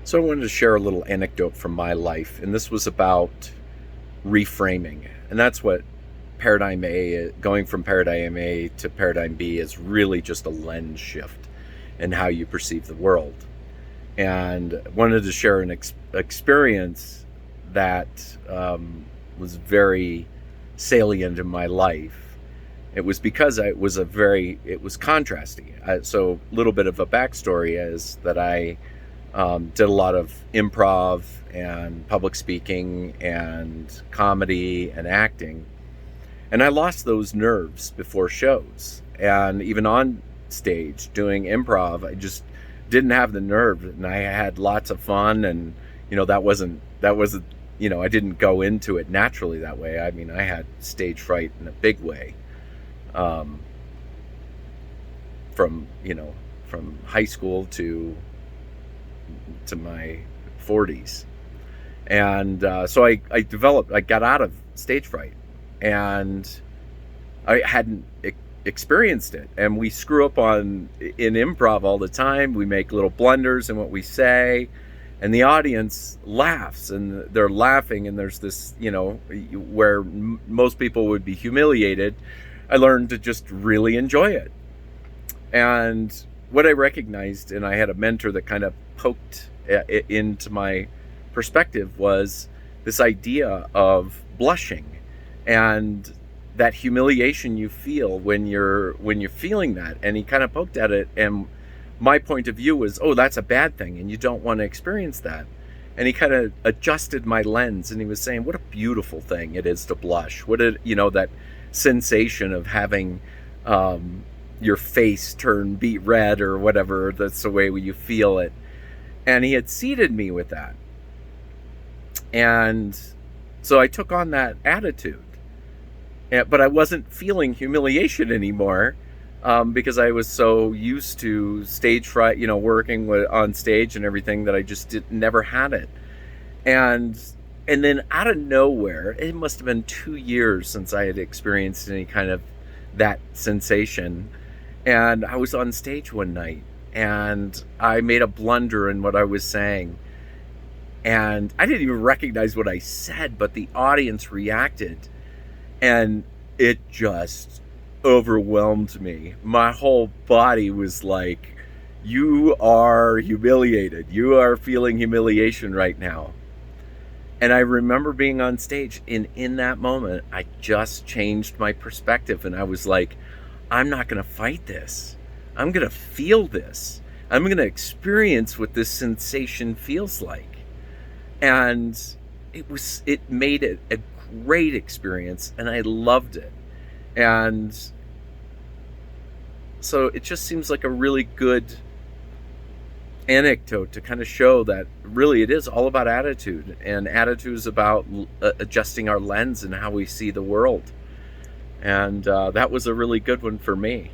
So I wanted to share a little anecdote from my life, and this was about reframing. And that's what paradigm A, going from paradigm A to paradigm B, is really just a lens shift in how you perceive the world. And wanted to share an experience that was very salient in my life. It was because it was contrasty. So a little bit of a backstory is that I did a lot of improv and public speaking and comedy and acting. And I lost those nerves before shows. And even on stage doing improv, I just didn't have the nerve. And I had lots of fun. And, I didn't go into it naturally that way. I mean, I had stage fright in a big way. Um, from high school to my 40s. And so I got out of stage fright, and I hadn't experienced it. And we screw up in improv all the time. We make little blunders in what we say, and the audience laughs, and they're laughing, and there's this, where most people would be humiliated. I learned to just really enjoy it. And what I recognized, and I had a mentor that kind of poked into my perspective, was this idea of blushing and that humiliation you feel when you're feeling that. And he kind of poked at it, and my point of view was, oh, that's a bad thing, and you don't want to experience that. And he kind of adjusted my lens, and he was saying, what a beautiful thing it is to blush. That sensation of having your face turn beet red or whatever. That's the way you feel it. And he had seeded me with that. And so I took on that attitude. But I wasn't feeling humiliation anymore, because I was so used to stage fright, working on stage and everything, that I just never had it. And then out of nowhere, it must have been 2 years since I had experienced any kind of that sensation. And I was on stage one night, and I made a blunder in what I was saying. And I didn't even recognize what I said, but the audience reacted. And it just overwhelmed me. My whole body was like, you are humiliated. You are feeling humiliation right now. And I remember being on stage, and in that moment, I just changed my perspective. And I was like, I'm not going to fight this. I'm going to feel this. I'm going to experience what this sensation feels like. And it made it a great experience, and I loved it. And so it just seems like a really good anecdote to kind of show that really it is all about attitude, and attitude is about adjusting our lens and how we see the world. And that was a really good one for me.